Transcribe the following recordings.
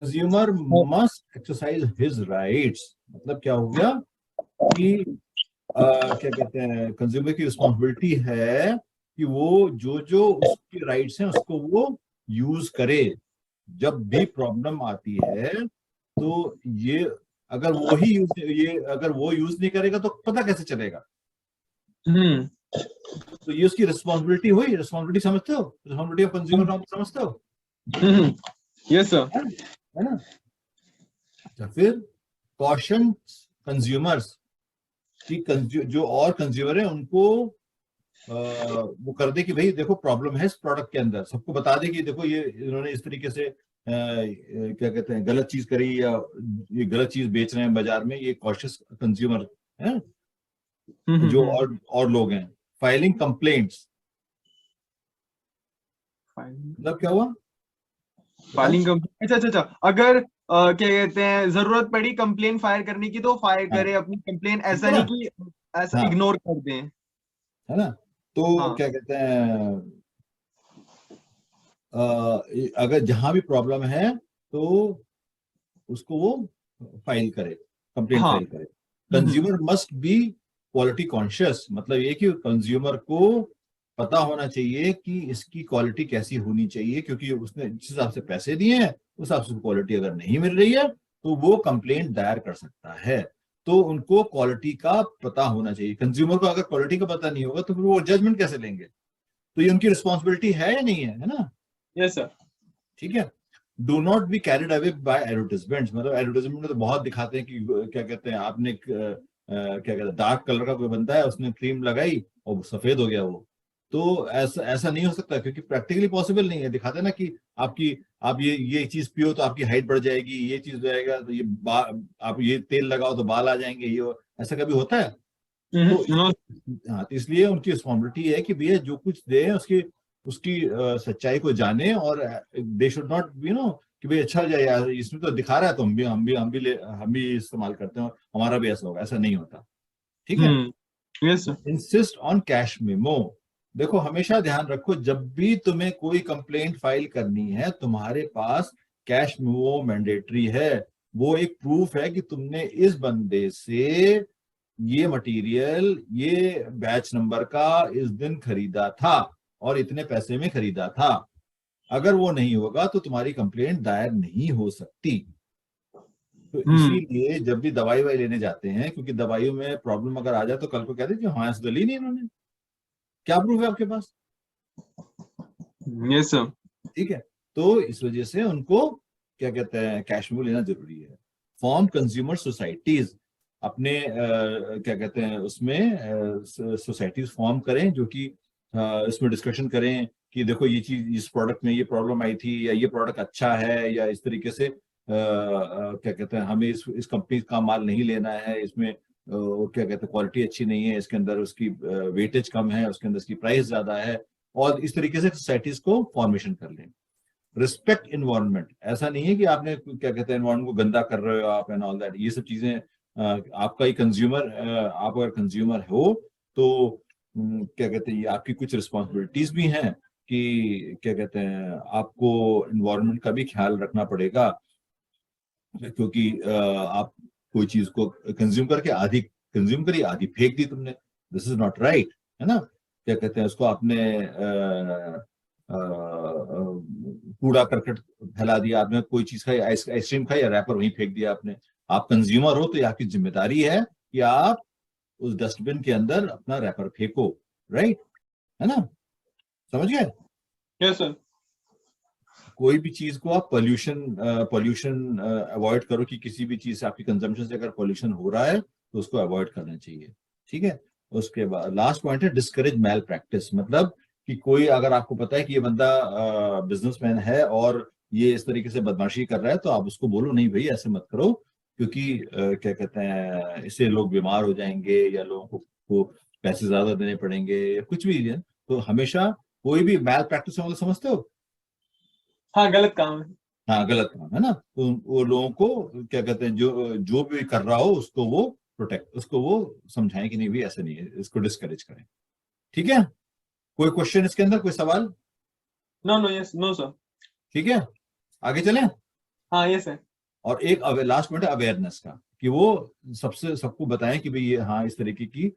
Consumer must exercise his rights, मतलब क्या हो गया कि क्या कहते हैं, कंज्यूमर की रिस्पॉन्सिबिलिटी है कि वो जो जो उसके राइट्स हैं उसको वो यूज करे। जब भी प्रॉब्लम आती है तो ये अगर वो ही यूज ये अगर वो यूज नहीं करेगा तो पता कैसे चलेगा। हम्म। तो ये उसकी रिस्पॉन्सिबिलिटी हुई। रिस्पॉन्सिबिलिटी समझते हो, रिस्पॉन्सिबिलिटी ऑफ कंज्यूमर समझते हो? Yes sir. है ना? अच्छा, फिर कॉशन कंज्यूमर्स की जो और कंज्यूमर है उनको वो कर दे कि भाई देखो प्रॉब्लम है इस प्रोडक्ट के अंदर, सबको बता दे कि देखो ये इन्होंने इस तरीके से क्या कहते हैं गलत चीज करी, या ये गलत चीज बेच रहे हैं बाजार में, ये कॉशियस कंज्यूमर है जो और लोग हैं। फाइलिंग कंप्लेंट्स, मतलब क्या हुआ? फाइलिंग कंप्लेन, अच्छा अच्छा अच्छा, अगर क्या कहते हैं जरूरत पड़ी कंप्लेन फायर करने की तो फायर हाँ, करे अपनी कंप्लेन, ठीक ऐसा है। नहीं कि ऐसा हाँ, इग्नोर कर दें। है ना? तो हाँ क्या कहते हैं अगर जहां भी प्रॉब्लम है तो उसको वो फाइल करे, कंप्लेंट हाँ। फाइल करे। Consumer must be quality conscious, मतलब ये कि कंज्यूमर को पता होना चाहिए कि इसकी क्वालिटी कैसी होनी चाहिए, क्योंकि उसने जिस हिसाब से पैसे दिए हैं उस हिसाब से क्वालिटी अगर नहीं मिल रही है तो वो कंप्लेंट दायर कर सकता है। तो उनको क्वालिटी का पता होना चाहिए। कंज्यूमर को अगर क्वालिटी का पता नहीं होगा तो फिर वो जजमेंट कैसे लेंगे? तो ये उनकी रिस्पॉन्सिबिलिटी है या नहीं है? है ना? Yes sir. ठीक है। Do not be carried away by advertisement, मतलब एडवर्टाइजमेंट में तो बहुत दिखाते हैं कि क्या कहते हैं आपने क्या कहते हैं डार्क कलर का कोई बंदा है उसने क्रीम लगाई और सफेद हो गया वो। तो ऐसा ऐसा नहीं हो सकता, क्योंकि प्रैक्टिकली पॉसिबल नहीं है। दिखाते हैं ना कि आप ये चीज पियो तो आपकी हाइट बढ़ जाएगी, ये चीज हो जाएगा तो आप ये तेल लगाओ तो बाल आ जाएंगे, ये ऐसा कभी होता है? तो नो। हाँ, तो इसलिए उनकी रिस्पॉन्सिबिलिटी है कि भैया जो कुछ दे उसकी उसकी सच्चाई को जाने, और दे शुड नॉट कि भाई अच्छा जाए यार इसमें तो दिखा रहा है तो हम भी इस्तेमाल करते हैं और हमारा भी ऐसा होगा, ऐसा नहीं होता। ठीक है। Yes sir. Insist on cash memo, देखो हमेशा ध्यान रखो जब भी तुम्हें कोई कंप्लेंट फाइल करनी है तुम्हारे पास कैश मेमो मैंडेटरी है। वो एक प्रूफ है कि तुमने इस बंदे से ये मटेरियल ये बैच नंबर का इस दिन खरीदा था और इतने पैसे में खरीदा था। अगर वो नहीं होगा तो तुम्हारी कंप्लेंट दायर नहीं हो सकती। तो इसीलिए जब भी दवाई वाई लेने जाते हैं, क्योंकि दवाइयों में प्रॉब्लम अगर आ जाए तो कल को कहते हैं कि हाँ ऐसा ली नहीं इन्होंने, क्या प्रूफ है आपके पास? Yes sir. ठीक है। तो इस वजह से उनको क्या कहते हैं कैश में लेना जरूरी है। फॉर्म कंज्यूमर सोसाइटीज, अपने क्या कहते हैं उसमें सोसाइटीज फॉर्म करें जो कि इसमें डिस्कशन करें कि देखो ये चीज इस प्रोडक्ट में ये प्रॉब्लम आई थी, या ये प्रोडक्ट अच्छा है, या इस तरीके से क्या कहते हैं हमें इस कंपनी का माल नहीं लेना है, इसमें क्या कहते हैं क्वालिटी अच्छी नहीं है, इसके अंदर उसकी वेटेज कम है, उसके अंदर इसकी प्राइस ज्यादा है। और इस तरीके से सोसाइटीज को फॉर्मेशन कर लें। रिस्पेक्ट इन्वायरमेंट, ऐसा नहीं है कि आपने क्या कहते हैं इन्वायरमेंट को गंदा कर रहे हो आप एंड ऑल दैट, ये सब चीजें आपका ही कंज्यूमर, आप अगर कंज्यूमर हो तो क्या कहते हैं ये आपकी कुछ रिस्पॉन्सिबिलिटीज भी हैं कि क्या कहते हैं आपको इन्वायरमेंट का भी ख्याल रखना पड़ेगा। क्योंकि आप कोई चीज को कंज्यूम करके आधी कंज्यूम करी आधी फेंक दी तुमने, दिस इज नॉट राइट। है ना? क्या कहते हैं उसको आपने कूड़ा करकट फैला दिया, आपने कोई चीज खाई, आइसक्रीम खाई या रैपर वहीं फेंक दिया आपने। आप कंज्यूमर हो तो ये आपकी जिम्मेदारी है कि आप उस डस्टबिन के अंदर अपना रैपर फेंको। राइट? है ना? समझ गए? Yes sir. कोई भी चीज को आप पॉल्यूशन अवॉइड करो, कि किसी भी चीज से आपकी कंजम्पशन से अगर पॉल्यूशन हो रहा है तो उसको अवॉइड करना चाहिए। ठीक है। उसके बाद लास्ट पॉइंट है डिस्करेज मैल प्रैक्टिस, मतलब कि कोई अगर आपको पता है कि ये बंदा बिजनेसमैन है और ये इस तरीके से बदमाशी कर रहा है तो आप उसको बोलो नहीं भाई ऐसे मत करो, क्योंकि क्या कहते हैं इससे लोग बीमार हो जाएंगे या लोगों को पैसे ज्यादा देने पड़ेंगे या कुछ भी है। तो हमेशा कोई भी मैल प्रैक्टिस मतलब समझते हो? हाँ गलत काम है। हाँ, गलत काम है ना, तो वो लोगों को क्या कहते हैं जो जो भी कर रहा हो उसको वो प्रोटेक्ट, उसको वो समझाएं कि नहीं भी ऐसे नहीं है, इसको डिस्करेज करें। ठीक है। कोई क्वेश्चन इसके अंदर, कोई सवाल? No no, yes no sir. ठीक है, आगे चलें। हाँ यस सर। और एक लास्ट पॉइंट है अवेयरनेस का, कि वो सबको बताएं कि भाई ये हाँ इस तरीके की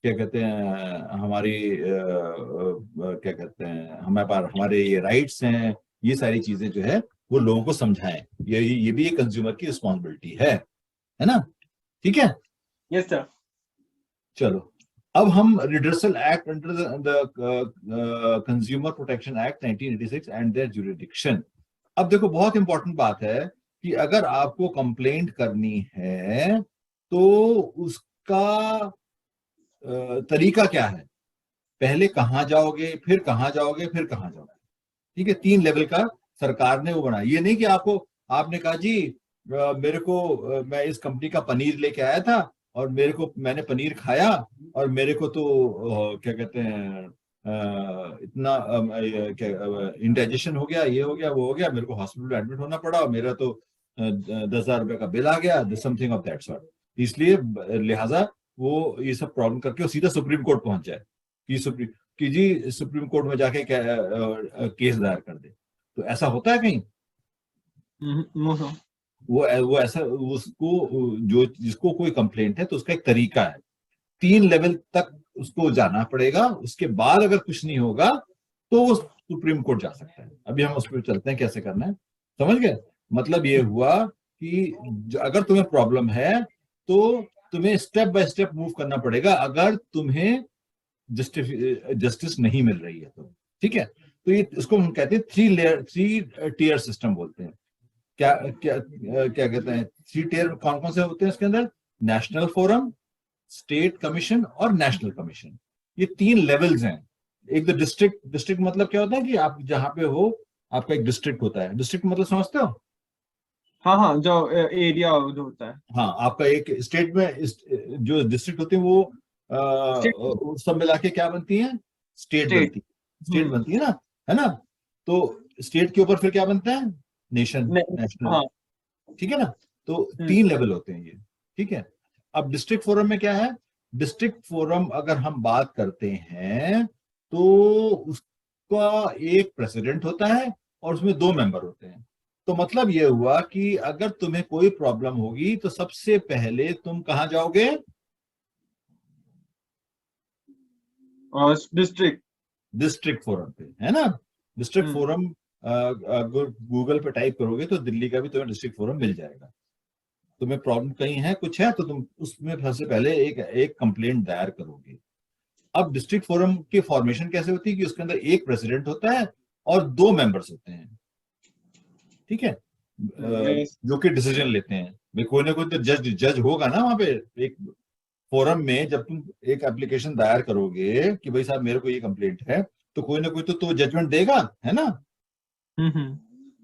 क्या कहते हैं हमारी क्या कहते हैं हमारे ये राइट्स हैं, ये सारी चीजें जो है वो लोगों को समझाएं। ये भी एक कंज्यूमर की रिस्पॉन्सिबिलिटी है ना? ठीक है, यस सर। चलो अब हम redressal act under the consumer protection act 1986 and their jurisdiction. अब देखो बहुत इंपॉर्टेंट बात है कि अगर आपको कंप्लेंट करनी है तो उसका तरीका क्या है, पहले कहाँ जाओगे, फिर कहाँ जाओगे, फिर कहाँ जाओगे। ठीक है, 3 लेवल का सरकार ने वो बनाया। ये नहीं कि आपने कहा जी मेरे को मैं इस कंपनी का पनीर लेके आया था और मैंने पनीर खाया और मेरे को तो क्या कहते हैं इतना क्या इंडाइजेशन हो गया, ये हो गया, वो हो गया, मेरे को हॉस्पिटल में एडमिट होना पड़ा और मेरा तो 10,000 रुपए का बिल आ गया, समथिंग ऑफ दैट सॉर्ट। इसलिए लिहाजा वो ये सब प्रॉब्लम करके वो सीधा सुप्रीम कोर्ट पहुंच जाए कि जी सुप्रीम कोर्ट में जाके केस दायर कर दे। तो ऐसा होता है कहीं? No sir. वो ऐसा उसको जो जिसको कोई कंप्लेंट है तो उसका एक तरीका है, 3 लेवल तक उसको जाना पड़ेगा, उसके बाद अगर कुछ नहीं होगा तो वो सुप्रीम कोर्ट जा सकता है। अभी हम उस पर चलते हैं कैसे करना है, समझ गए? मतलब ये हुआ कि अगर तुम्हें प्रॉब्लम है तो तुम्हें स्टेप बाय स्टेप मूव करना पड़ेगा अगर तुम्हें जस्टिस नहीं मिल रही है तो। ठीक है, तो ये इसको हम कहते हैं 3 टियर सिस्टम बोलते हैं। क्या क्या क्या कहते हैं 3 टियर कौन कौन से होते हैं इसके अंदर? नेशनल फोरम, स्टेट कमीशन और नेशनल कमीशन। ये 3 लेवल्स हैं। एक तो डिस्ट्रिक्ट मतलब क्या होता है कि आप जहां पे हो आपका एक डिस्ट्रिक्ट होता है। डिस्ट्रिक्ट मतलब समझते हो? हाँ हाँ, जो एरिया जो होता है। हाँ, आपका एक स्टेट में जो डिस्ट्रिक्ट होते हैं वो स्टेट। सब मिला के क्या बनती है? State state. बनती है। स्टेट बनती है ना, है ना? तो स्टेट के ऊपर फिर क्या बनता है? नेशनल। हाँ। ठीक है ना? तो हम्म। 3 लेवल होते हैं ये। ठीक है, अब डिस्ट्रिक्ट फोरम में क्या है? डिस्ट्रिक्ट फोरम अगर हम बात करते हैं तो उसका एक प्रेसिडेंट होता है और उसमें 2 मेंबर होते हैं। तो मतलब ये हुआ कि अगर तुम्हें कोई प्रॉब्लम होगी तो सबसे पहले तुम कहां जाओगे? और डिस्ट्रिक्ट। डिस्ट्रिक्ट फोरम पे, है ना? डिस्ट्रिक्ट फोरम अगर गूगल पे टाइप करोगे तो दिल्ली का भी तुम्हें डिस्ट्रिक्ट फोरम मिल जाएगा। तुम्हें प्रॉब्लम कहीं है, कुछ है, तो तुम उसमें सबसे पहले एक कंप्लेंट दायर करोगे। अब डिस्ट्रिक्ट फोरम की फॉर्मेशन कैसे होती है कि उसके अंदर एक प्रेसिडेंट होता है और 2 मेंबर्स होते हैं। ठीक है, यस। जो कि डिसीजन लेते हैं। भाई कोई ना कोई तो जज होगा ना वहां पे। एक फोरम में जब तुम एक एप्लीकेशन दायर करोगे कि भाई साहब मेरे को ये कंप्लेंट है, तो कोई ना कोई तो जजमेंट देगा, है ना? हम्म।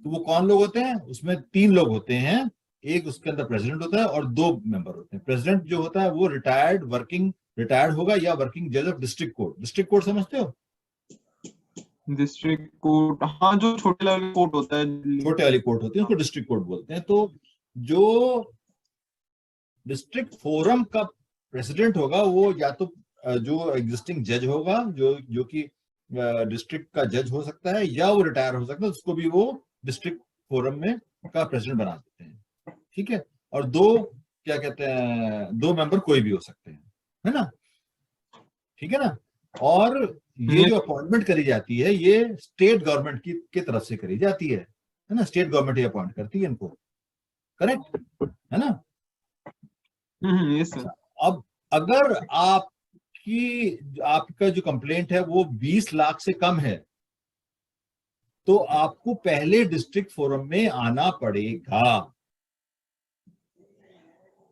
तो वो कौन लोग होते हैं? उसमें 3 लोग होते हैं। एक उसके अंदर प्रेसिडेंट होता है और 2 मेंबर होते हैं। प्रेसिडेंट जो होता है वो रिटायर्ड होगा या वर्किंग जज of district court. District court समझते हो? डिस्ट्रिक्ट कोर्ट, हाँ, जो छोटे लेवल कोर्ट होता है दिल्ली। छोटे वाली कोर्ट होती है उसको डिस्ट्रिक्ट कोर्ट बोलते हैं। तो जो डिस्ट्रिक्ट फोरम का प्रेसिडेंट होगा वो या तो जो एग्जिस्टिंग जज होगा, जो कि डिस्ट्रिक्ट का जज हो सकता है, या वो रिटायर हो सकता है, उसको भी वो डिस्ट्रिक्ट फोरम में का प्रेसिडेंट बना देते हैं। ठीक है, और 2 क्या कहते हैं 2 मेंबर कोई भी हो सकते हैं, है ना? ठीक है ना? और ये जो अपॉइंटमेंट करी जाती है ये स्टेट गवर्नमेंट की तरफ से करी जाती है ना? स्टेट गवर्नमेंट ही अपॉइंट करती है इनको, करेक्ट है ना? Yes sir. अच्छा, अब अगर आपका जो कंप्लेंट है वो 20 लाख से कम है तो आपको पहले डिस्ट्रिक्ट फोरम में आना पड़ेगा।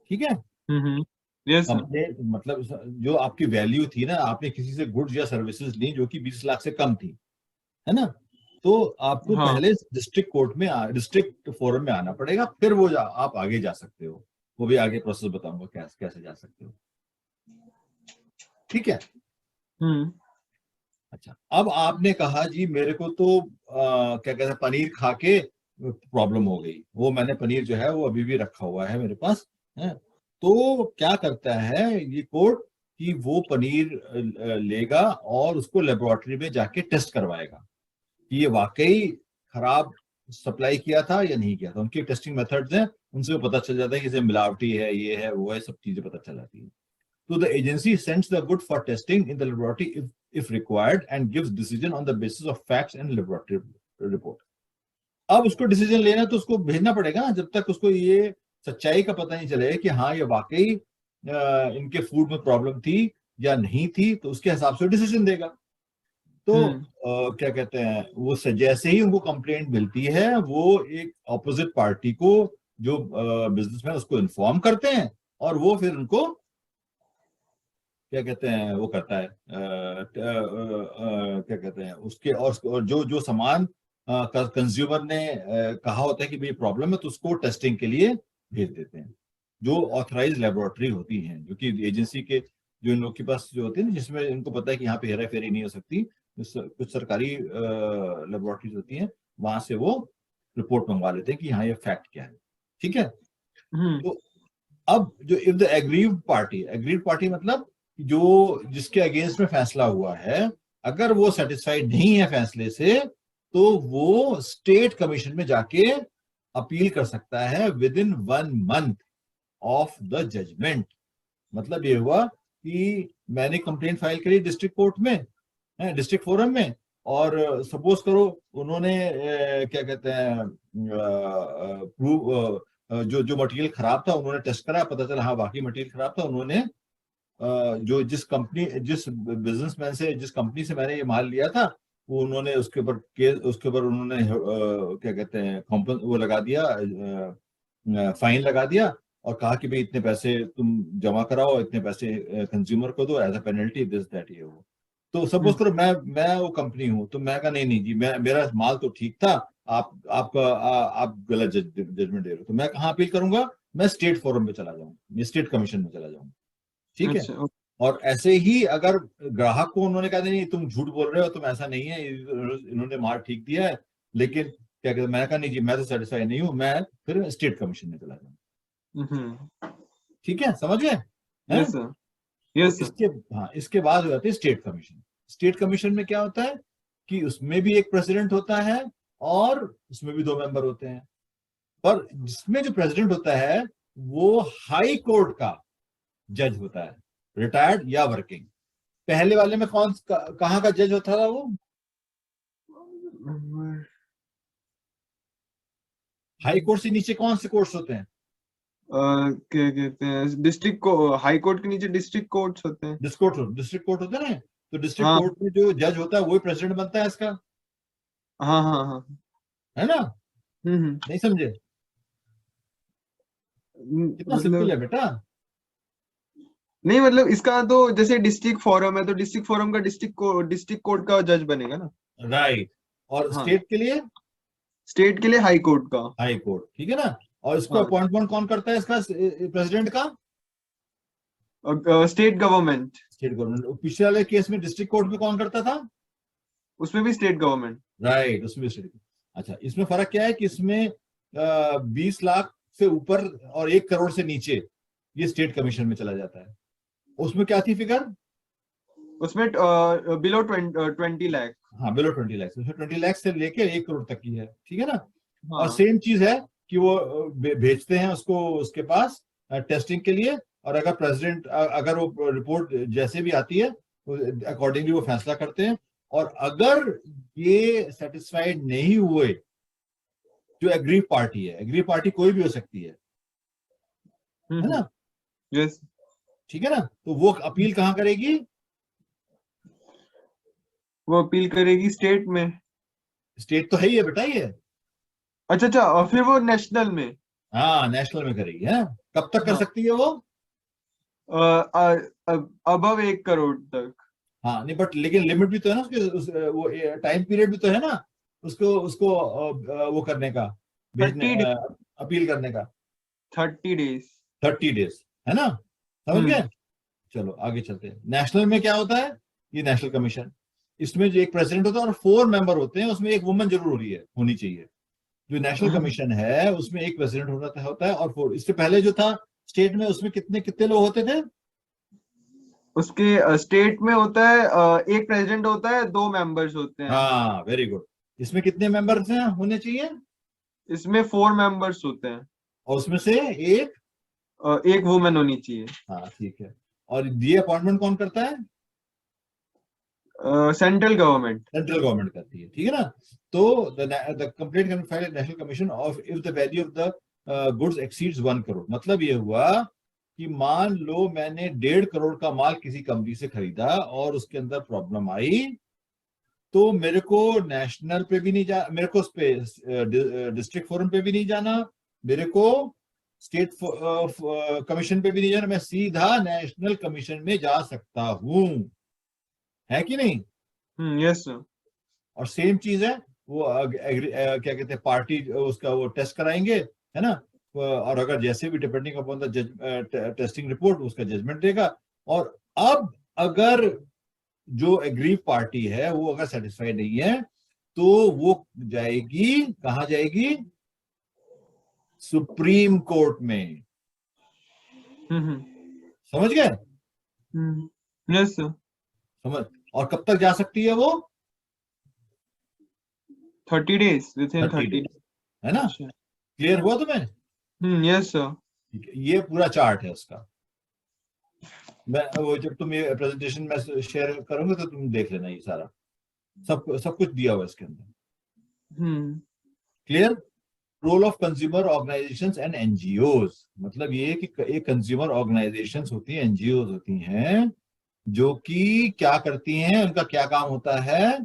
ठीक है, यस सर। कंप्लेंट मतलब जो आपकी वैल्यू थी ना, आपने किसी से गुड्स या सर्विसेज ली जो कि 20 लाख से कम थी, है ना? तो आपको हाँ। पहले डिस्ट्रिक्ट फोरम में आना पड़ेगा, फिर आप आगे जा सकते हो। वो भी आगे प्रोसेस बताऊंगा कैसे कैसे जा सकते हो। ठीक है, अच्छा, अब आपने कहा जी मेरे को तो क्या कहते हैं पनीर खा के प्रॉब्लम हो गई। वो मैंने पनीर जो है वो अभी भी रखा हुआ है मेरे पास, है। तो क्या करता है ये कोर्ट कि वो पनीर लेगा और उसको लेबोरेटरी में जाके टेस्ट करवाएगा कि ये वाकई खराब सप्लाई किया था या नहीं किया था, उनके टेस्टिंग मेथड्स हैं, उनसे वो पता चल जाता है कि इसे मिलावटी है, ये है, वो है, सब चीजें पता चल जाती है। तो the agency sends the good for testing in the laboratory if required and gives decision on the basis of facts and laboratory report. अब उसको डिसीजन लेना तो उसको भेजना पड़ेगा ना, जब तक उसको ये सच्चाई का पता नहीं चले कि हाँ ये वाकई इनके फूड में प्रॉब्लम थी या नहीं थी, तो उसके हिसाब से डिसीजन देगा। तो क्या कहते हैं, वो जैसे ही उनको कंप्लेंट मिलती है, वो एक ऑपोजिट पार्टी को, जो बिजनेसमैन, उसको इन्फॉर्म करते हैं, और वो फिर उनको क्या कहते हैं, वो करता है क्या कहते हैं उसके, और जो जो सामान कंज्यूमर ने कहा होता है कि भाई प्रॉब्लम है, तो उसको टेस्टिंग के लिए भेज देते हैं। जो ऑथराइज लेबोरेटरी होती हैं, जो कि एजेंसी के, जो इन लोग के पास जो होती है ना, जिसमें इनको पता है कि यहाँ पे हेरा फेरी नहीं हो सकती, कुछ सरकारी लेबोरेटरीज होती हैं, वहां से वो रिपोर्ट मंगवा लेते हैं कि हाँ ये फैक्ट क्या है। ठीक है। तो अब जो इफ द एग्रीव पार्टी मतलब जो जिसके अगेंस्ट में फैसला हुआ है, अगर वो सेटिस्फाइड नहीं है फैसले से, तो वो स्टेट कमीशन में जाके अपील कर सकता है within 1 month of the judgment. मतलब ये हुआ कि मैंने कंप्लेंट फाइल करी डिस्ट्रिक्ट कोर्ट में, डिस्ट्रिक्ट फोरम में, और सपोज करो उन्होंने क्या कहते हैं प्रूव, जो जो मटेरियल खराब था उन्होंने टेस्ट करा, पता चला हाँ वाकई मटेरियल खराब था, उन्होंने जो जिस बिजनेसमैन से, जिस कंपनी से मैंने ये माल लिया था, वो उन्होंने उसके ऊपर उन्होंने क्या कहते हैं वो लगा दिया, फाइन लगा दिया, और कहा कि भाई इतने पैसे तुम जमा कराओ, इतने पैसे कंज्यूमर को दो as a penalty, this that ये वो। तो सपोज करो मैं वो कंपनी हूँ, तो मैं कहा नहीं नहीं जी, मेरा माल तो ठीक था, आप गलत जजमेंट दे रहे हो, तो मैं कहाँ अपील करूंगा? मैं स्टेट फोरम में चला जाऊंगा, स्टेट कमीशन में चला जाऊंगा। ठीक है। और ऐसे ही अगर ग्राहक को उन्होंने कहा नहीं तुम झूठ बोल रहे हो, तुम ऐसा नहीं है, इन्होंने माल ठीक दिया है, लेकिन क्या कहते हैं, मैं कहा नहीं जी मैं तो सेटिस्फाई नहीं हूं, मैं फिर स्टेट कमीशन में चला जाऊंगा। ठीक है, समझ गए? Yes sir, yes sir. इसके बाद हो जाती है स्टेट कमीशन। स्टेट कमीशन में क्या होता है कि उसमें भी एक प्रेसिडेंट होता है, और उसमें भी 2 मेंबर होते हैं, पर जिसमें जो प्रेसिडेंट होता है वो हाई कोर्ट का जज होता है, रिटायर्ड या वर्किंग। पहले वाले में कहाँ का जज होता था वो? हाई कोर्ट से नीचे कौन से कोर्ट्स होते हैं? क्या कहते हैं, डिस्ट्रिक्ट को, हाई कोर्ट के नीचे डिस्ट्रिक्ट कोर्ट्स होते हैं। डिस्ट्रिक्ट कोर्ट होते हैं ना, तो डिस्ट्रिक्ट कोर्ट में जो जज होता है वही प्रेसिडेंट बनता है इसका। हाँ हाँ हाँ, है ना? नहीं समझे? कितना सिंपल है बेटा। नहीं मतलब इसका तो जैसे डिस्ट्रिक्ट फोरम है, तो डिस्ट्रिक्ट फोरम का डिस्ट्रिक्ट कोर्ट का जज बनेगा ना। राइट। और हाँ, स्टेट के लिए? स्टेट के लिए हाई कोर्ट का। हाई कोर्ट, ठीक है ना। और इसको हाँ, अपॉइंटमेंट कौन करता है इसका, प्रेसिडेंट का? State government. State government. पिछले वाले केस में डिस्ट्रिक्ट कोर्ट में कौन करता था? उसमें भी स्टेट गवर्नमेंट। राइट, उसमें भी स्टेट। अच्छा, इसमें फर्क क्या है कि इसमें 20 लाख से ऊपर और 1 करोड़ से नीचे ये स्टेट कमीशन में चला जाता है। उसमें क्या थी फिगर? उसमें बिलो 20 लाख। हाँ, बिलो 20 लाख, उसमें 20 लाख से लेके 1 करोड़ तक की है, ठीक है ना। हाँ। और सेम चीज है कि वो भेजते हैं उसको उसके पास टेस्टिंग के लिए, और अगर प्रेसिडेंट, अगर वो रिपोर्ट जैसे भी आती है अकॉर्डिंगली वो फैसला करते हैं। और अगर ये सेटिस्फाइड नहीं हुए, जो एग्रीव पार्टी है, एग्रीव पार्टी कोई भी हो सकती है ना? यस। ठीक है ना। तो वो अपील कहाँ करेगी? वो अपील करेगी स्टेट में। स्टेट तो है ही है बेटा ये। अच्छा अच्छा, और फिर वो नेशनल में। हाँ, नेशनल में करेगी है। कब तक कर सकती है वो? अबव 1 करोड़ तक। हाँ नहीं, बट लेकिन लिमिट भी तो है ना उसके, वो टाइम पीरियड भी तो है ना उसको उसको वो करने का, भेजने, 30 अपील करने का। 30 डेज। 30 डेज, है ना? समझ गए? चलो आगे चलते हैं। नेशनल में क्या होता है? ये नेशनल कमीशन, इसमें जो एक प्रेसिडेंट होता है और 4 मेंबर होते हैं, उसमें एक वुमन जरूर होनी चाहिए। जो नेशनल कमीशन है उसमें एक प्रेसिडेंट होता है और 4। इससे पहले जो था स्टेट में, उसमें कितने कितने लोग होते थे? उसके स्टेट में होता है एक प्रेसिडेंट होता है, 2 मेंबर्स होते हैं। हाँ, वेरी गुड। इसमें कितने मेंबर्स हैं होने चाहिए? इसमें 4 मेंबर्स होते हैं, और उसमें से एक, एक वुमेन होनी चाहिए। हाँ ठीक है, और ये अपॉइंटमेंट कौन करता है? Central government. सेंट्रल गवर्नमेंट करती है, ठीक है ना। तो the complaint can file national commission of if the value of the goods exceeds 1 crore. मतलब ये हुआ कि मान लो मैंने 1.5 करोड़ का माल किसी कंपनी से खरीदा और उसके अंदर प्रॉब्लम आई, तो मेरे को नेशनल पे भी नहीं जा, मेरे को उस पे डिस्ट्रिक्ट फोरम पे भी नहीं जाना, मेरे को स्टेट कमीशन पे भी नहीं जाना, मैं सीधा नेशनल कमीशन में जा सकता हूं, है कि नहीं? Yes sir. और सेम चीज है, वो क्या कहते हैं, पार्टी उसका वो टेस्ट कराएंगे, है ना, और अगर जैसे भी depending upon the testing report उसका जजमेंट देगा। और अब अगर जो एग्रीव पार्टी है वो अगर सेटिस्फाइड नहीं है, तो वो जाएगी, कहाँ जाएगी? सुप्रीम कोर्ट में। समझ गए? Yes sir. समझ। और कब तक जा सकती है वो? 30 days, विद इन 30 30 डेज, है ना? अच्छा। क्लियर हुआ तुम्हें? Yes sir. ठीक है, ये पूरा चार्ट है उसका। मैं वो जब तुम ये प्रेजेंटेशन में शेयर करोगे तो तुम देख लेना, ये सारा सब कुछ दिया हुआ है इसके अंदर। Clear? Role of consumer organisations and NGOs, मतलब ये कि एक कंज्यूमर ऑर्गेनाइजेशंस होती हैं, एनजीओज होती हैं, जो कि क्या करती हैं, उनका क्या काम होता है?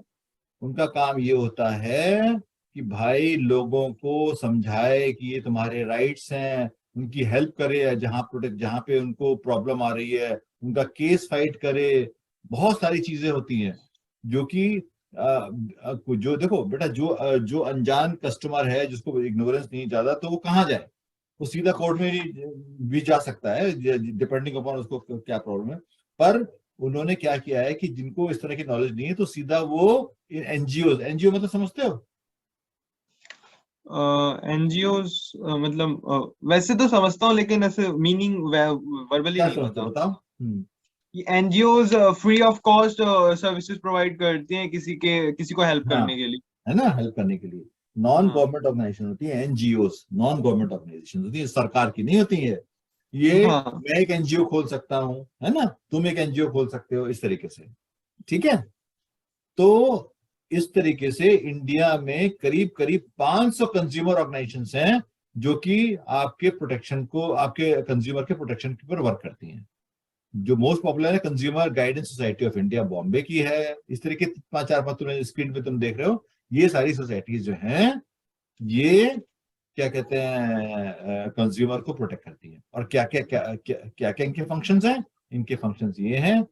उनका काम ये होता है कि भाई लोगों को समझाए कि ये तुम्हारे राइट्स हैं, उनकी हेल्प करे जहां पे उनको प्रॉब्लम आ रही है, उनका केस फाइट करे। बहुत सारी चीजें होती हैं जो कि जो देखो बेटा, जो अनजान कस्टमर है, जिसको इग्नोरेंस नहीं ज्यादा, तो वो कहाँ जाए? वो सीधा कोर्ट में भी जा सकता है, डिपेंडिंग अपॉन उसको क्या प्रॉब्लम है। पर उन्होंने क्या किया है कि जिनको इस तरह की नॉलेज नहीं है, तो सीधा वो एनजीओ, एनजीओ मतलब समझते हो? एनजीओस, मतलब वैसे तो समझता हूँ, लेकिन ऐसे मीनिंग वर्बली क्या नहीं समझते पता। हो बताओ? ये NGOs free of cost services provide करती हैं किसी को हेल्प हाँ, करने के लिए। है ना, हेल्प करने के लिए। नॉन हाँ गवर्नमेंट ऑर्गेनाइजेशन होती है एनजीओस, नॉन गवर्नमेंट ऑर्गेनाइजेशन होती है, सरकार की नहीं होती है ये। हाँ। मैं एक एनजीओ खोल सकता हूँ, है ना, तुम एक एनजीओ खोल सकते हो, इस तरीके से। ठीक है? तो इस तरीके से इंडिया में करीब करीब 500 कंज्यूमर ऑर्गेनाइजेशंस हैं, जो कि आपके प्रोटेक्शन को, आपके कंज्यूमर के प्रोटेक्शन के ऊपर वर्क करती हैं। जो मोस्ट पॉपुलर है, consumer guidance society of India, Bombay की है। इस तरीके 5 4 5 तुम्हें स्क्रीन पे तुम देख रहे हो, ये सारी सोसाइटीज जो हैं, ये क्या कहते हैं, कंज्यूमर को प्रोटेक्ट करती है। और क्या क्या क्या क्या क्या, क्या इनके फंक्शंस हैं? इनके फंक्शंस ये हैं: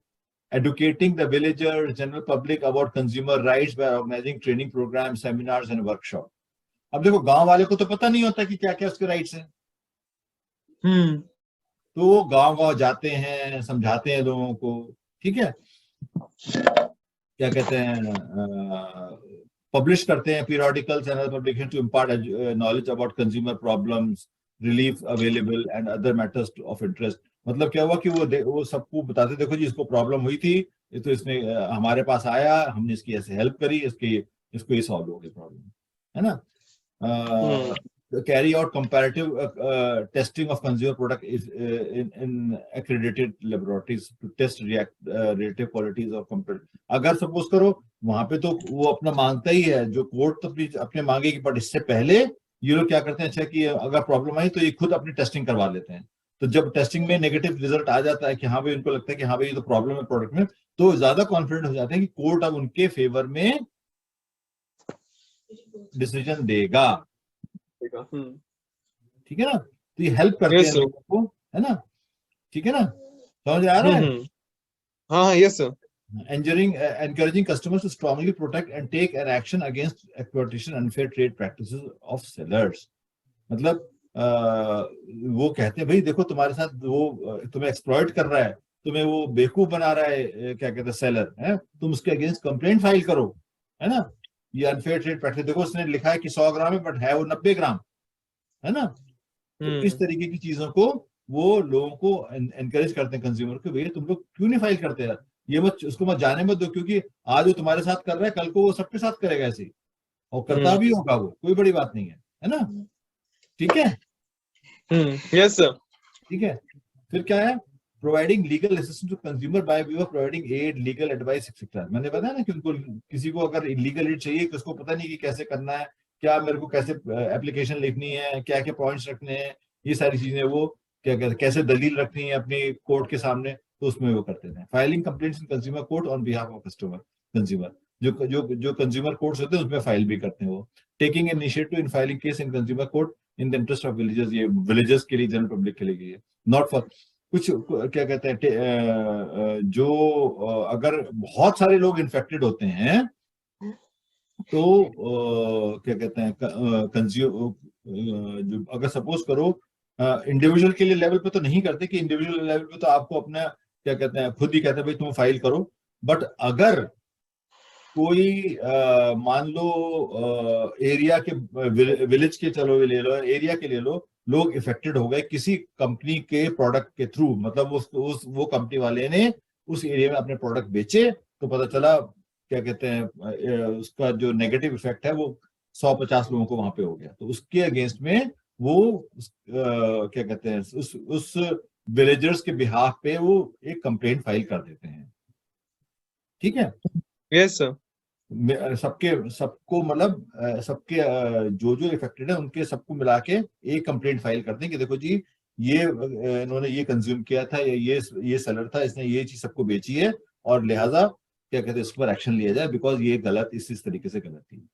educating the villagers, general public about consumer rights by organizing training programs, seminars and workshop। अब देखो, गांव वाले को तो पता नहीं होता कि क्या क्या उसके राइट्स हैं, हम्म तो वो गांव गांव जाते हैं, समझाते हैं लोगों को। ठीक है? क्या कहते हैं, पब्लिश करते हैं periodicals and other publication to impart knowledge about consumer problems, relief available and other matters of interest. मतलब क्या हुआ कि वो सबको बताते, देखो जी इसको प्रॉब्लम हुई थी, ये तो इसने हमारे पास आया, हमने इसकी ऐसे हेल्प करी, इसको ये सॉल्व हो गई प्रॉब्लम, है ना। हम्म Carry out comparative testing of consumer product is in accredited laboratories to test relative qualities of comparative। अगर सपोज करो वहां पे, तो वो अपना मांगता ही है, जो कोर्ट तो अपने मांगेगी, बट इससे पहले ये लोग क्या करते हैं, अच्छा कि अगर प्रॉब्लम आई तो ये खुद अपनी टेस्टिंग करवा लेते हैं। तो जब टेस्टिंग में नेगेटिव रिजल्ट आ जाता है कि हाँ भाई, उनको लगता है कि हाँ भाई ये तो प्रॉब्लम है प्रोडक्ट में, तो ज्यादा कॉन्फिडेंट हो जाते हैं कि कोर्ट अब उनके फेवर में डिसीजन देगा। ठीक है ना? तो ये हेल्प करते हैं यस सर। लोगों को, है ना। ठीक है ना, समझ आ रहा है? हाँ हाँ yes sir. Encouraging customers to strongly protect and take an action against exploitation, unfair trade practices of sellers। मतलब वो कहते हैं भाई देखो, तुम्हारे साथ वो तुम्हें एक्सप्लॉइट कर रहा है, तुम्हें वो बेवकूफ बना रहा है, क्या कहते हैं, सेलर है, तुम उसके अगेंस्ट कंप्लेंट फाइल करो, है ना। ये अनफेयर ट्रेड प्रैक्टिस, देखो उसने लिखा है कि 100 ग्राम है, बट है वो 90 ग्राम, है ना। तो इस तरीके की चीजों को वो लोगों को एनकरेज करते हैं, कंज्यूमर को, भैया तुम लोग क्यों नहीं फाइल करते यार, ये मत, उसको मत जाने मत दो, क्योंकि आज वो तुम्हारे साथ कर रहा है, कल को वो सबके साथ करेगा ऐसे ही, और करता भी होगा वो, कोई बड़ी बात नहीं है, है ना? ठीक है, यस सर। ठीक है। फिर क्या है? Providing legal assistance to consumer by way of providing aid, legal advice etcetera. मैंने बताया ना कि उनको, किसी को अगर लीगल एड चाहिए कि उसको पता नहीं कि कैसे करना है, क्या मेरे को कैसे एप्लीकेशन लिखनी है, क्या क्या पॉइंट्स रखने हैं, ये सारी चीजें वो क्या कहते हैं, कैसे दलील रखनी है अपनी कोर्ट के सामने, तो उसमें वो करते हैं। Filing complaints in consumer court on behalf of customer, consumer, जो कंज्यूमर कोर्ट्स होते हैं उसमें फाइल भी करते हैं वो। Taking initiative in filing case in consumer court in the interest of villagers, ये विलेजर्स के लिए, जनरल पब्लिक के लिए, नॉट फॉर कुछ क्या कहते हैं जो अगर बहुत सारे लोग इन्फेक्टेड होते हैं तो क्या कहते हैं जो अगर सपोज करो इंडिविजुअल के लिए लेवल पे तो नहीं करते कि इंडिविजुअल लेवल पे तो आपको अपना क्या कहते हैं खुद ही कहते हैं भाई तुम फाइल करो, बट अगर कोई मान लो एरिया के विलेज के, चलो ले लो, एरिया के ले लो, लोग इफेक्टेड हो गए किसी कंपनी के प्रोडक्ट के थ्रू, मतलब वो कंपनी वाले ने उस एरिया में अपने प्रोडक्ट बेचे, तो पता चला क्या कहते हैं उसका जो नेगेटिव इफेक्ट है वो 150 लोगों को वहां पे हो गया, तो उसके अगेंस्ट में वो क्या कहते हैं उस विलेजर्स के बिहाफ पे वो एक कंप्लेंट फाइल कर देते हैं। ठीक है, यस सर। सबको मतलब सबके जो जो इफेक्टेड है उनके सबको मिला के एक कंप्लेंट फाइल करते हैं कि देखो जी ये इन्होंने ये कंज्यूम किया था, ये सेलर था, इसने ये चीज सबको बेची है, और लिहाजा क्या कहते हैं इस पर एक्शन लिया जाए बिकॉज ये गलत, इस तरीके से गलत थी।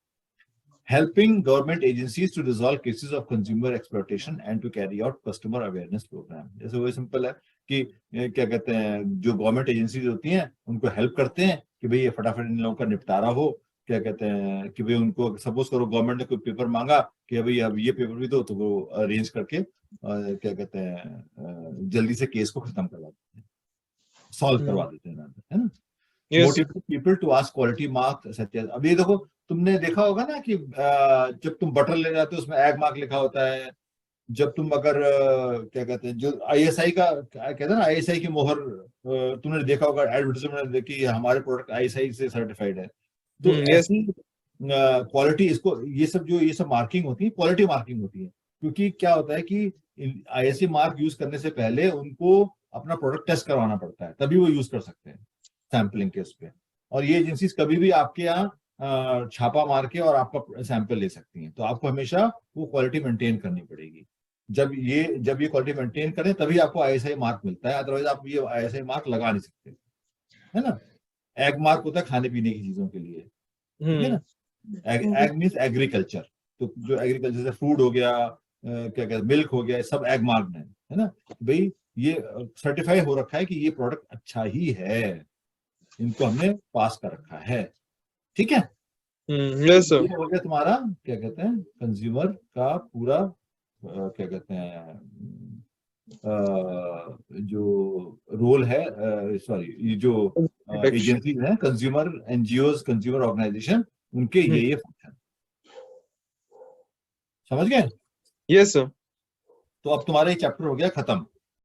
Helping government agencies to resolve cases of consumer exploitation and to carry out customer awareness programme. जैसे वो सिंपल है कि क्या कहते हैं जो गवर्नमेंट एजेंसीज होती हैं उनको हेल्प करते हैं कि भाई ये फटाफट इन लोगों का निपटारा हो, क्या कहते हैं कि भाई उनको सपोज करो गवर्नमेंट ने कोई पेपर मांगा कि भाई अब ये पेपर भी दो, तो वो अरेंज करके क्या कहते हैं जल्दी से केस को खत्म करवा देते हैं, सॉल्व करवा देते हैं, है ना? Motivate people to ask quality mark such as, अब ये देखो तुमने देखा होगा ना कि जब तुम बटर ले जाते हो उसमें एग मार्क लिखा होता है, जब तुम अगर क्या कहते हैं जो आईएसआई का कहते हैं ना, आईएसआई की मोहर तुमने देखा होगा एडवर्टाइजमेंट देखी, हमारे प्रोडक्ट आईएसआई से सर्टिफाइड है, तो ऐसी क्वालिटी, इसको ये सब मार्किंग होती है, क्वालिटी मार्किंग होती है, क्योंकि क्या होता है कि आईएसआई मार्क यूज करने से पहले उनको अपना प्रोडक्ट टेस्ट करवाना पड़ता है, तभी वो यूज कर सकते हैं सैंपलिंग के उस पे, और ये एजेंसीज कभी भी आपके यहाँ छापा मार के और आपका सैंपल ले सकती हैं, तो आपको हमेशा वो क्वालिटी मेंटेन करनी पड़ेगी। जब ये क्वालिटी मेंटेन करें तभी आपको आईएसआई मार्क मिलता है, अदरवाइज आप ये आईएसआई मार्क लगा नहीं सकते, है ना? एग मार्क होता है खाने पीने की चीजों के लिए, ठीक है ना? एग मीन्स एग्रीकल्चर, तो जो एग्रीकल्चर से फूड हो गया, क्या कहते हैं मिल्क हो गया, सब एग मार्क है ना? भाई ये सर्टिफाई हो रखा है कि ये प्रोडक्ट अच्छा ही है, इनको हमने पास कर रखा है, ठीक है? Yes sir. ये हो गया तुम्हारा क्या कहते हैं कंज्यूमर का पूरा क्या कहते हैं जो रोल है, सॉरी ये जो एजेंसीज हैं, कंज्यूमर एनजीओज, कंज्यूमर ऑर्गेनाइजेशन, उनके ये फंक्शन, समझ गए? Yes sir. तो अब तुम्हारा ये चैप्टर हो गया खत्म।